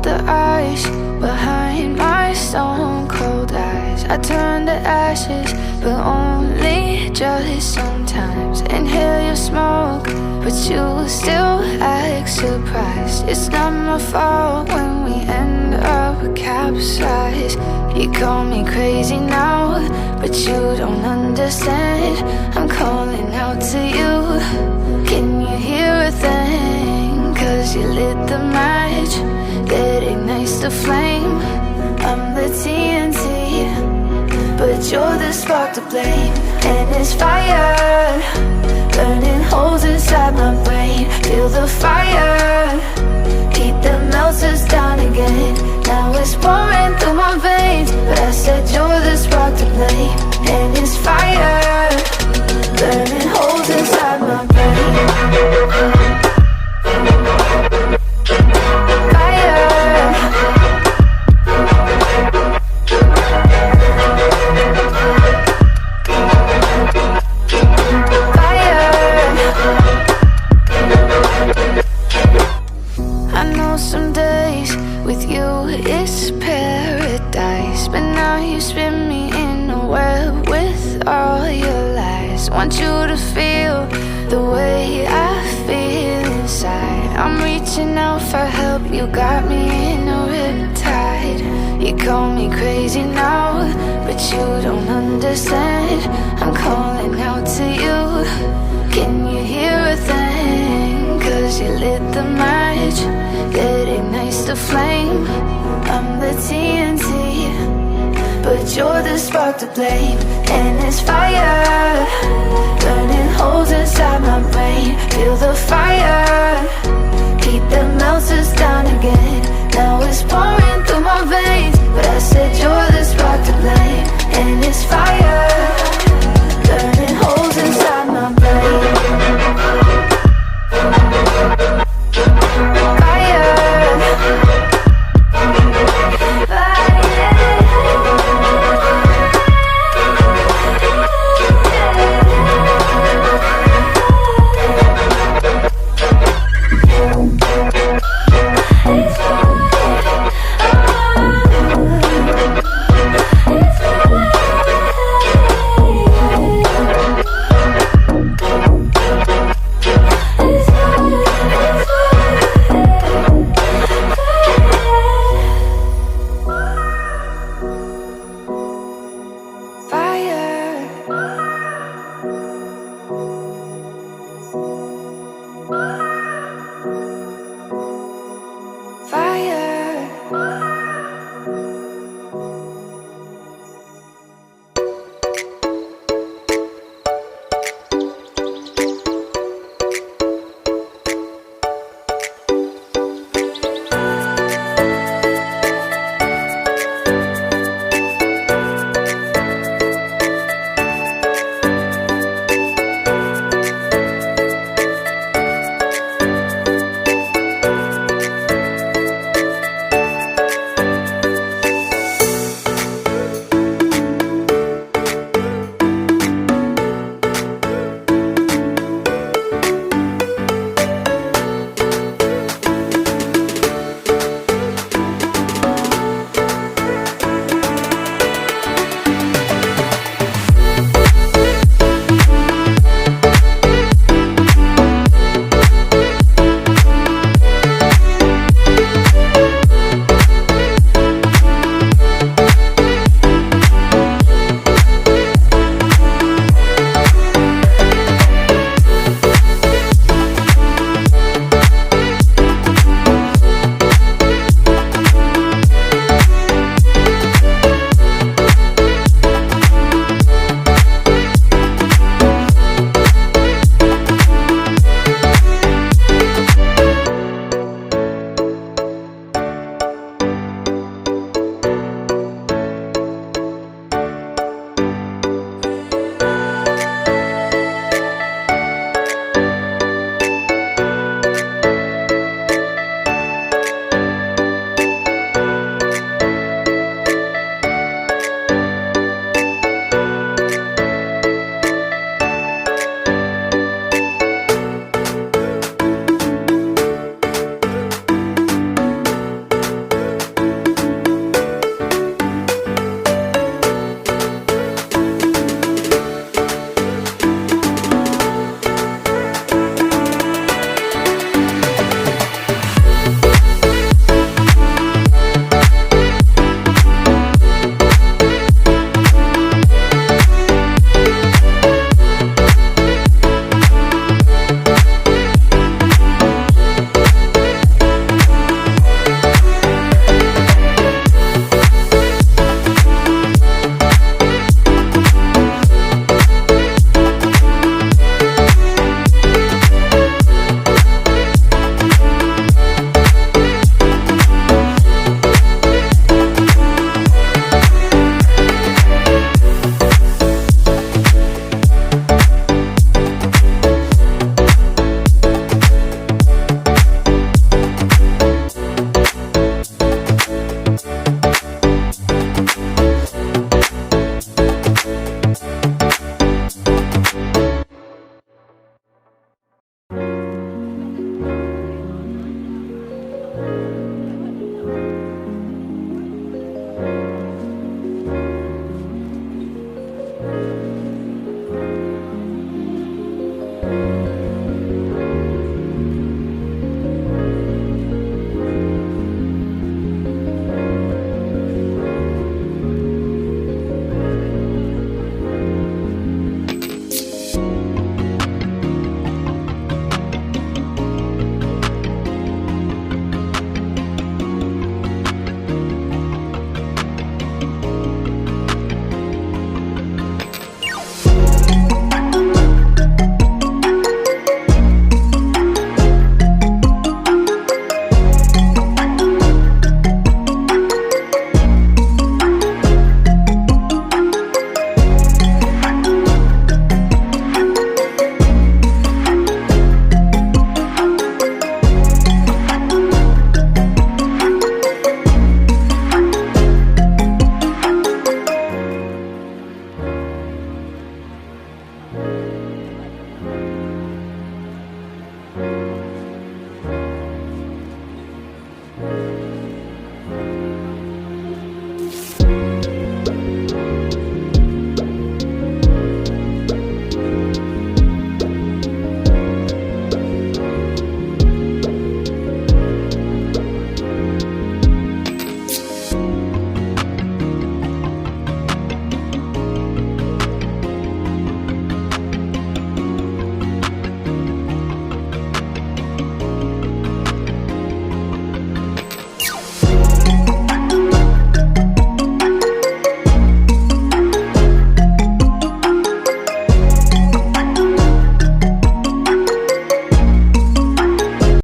melt the ice behind my stone cold eyes. I turn to ashes, but only just sometimes. Inhale your smoke, but you still act surprised. It's not my fault when we end up capsized. You call me crazy now, but you don't understand. I'm calling out to you. Can you hear a thing? 'Cause you lit the match that ignites the flame. I'm the TNT, but you're the spark to blame. And it's fire, burning holes inside my brain. Feel the fire, heat that melts us down again. Now it's pouring through my veins, but I said you're the spark to blame. And it's fire, burning holes inside my brain. Some days with you it's paradise, but now you spin me in a web with all your lies. Want you to feel the way I feel inside. I'm reaching out for help, you got me in a riptide. You call me crazy now, but you don't understand. I'm calling out to you. Can you hear a thing? 'Cause you lit the match that ignites the flame. I'm the TNT, but you're the spark to blame. And it's fire, burning holes inside my brain. Feel the fire, heat that melts us down again. Now it's pouring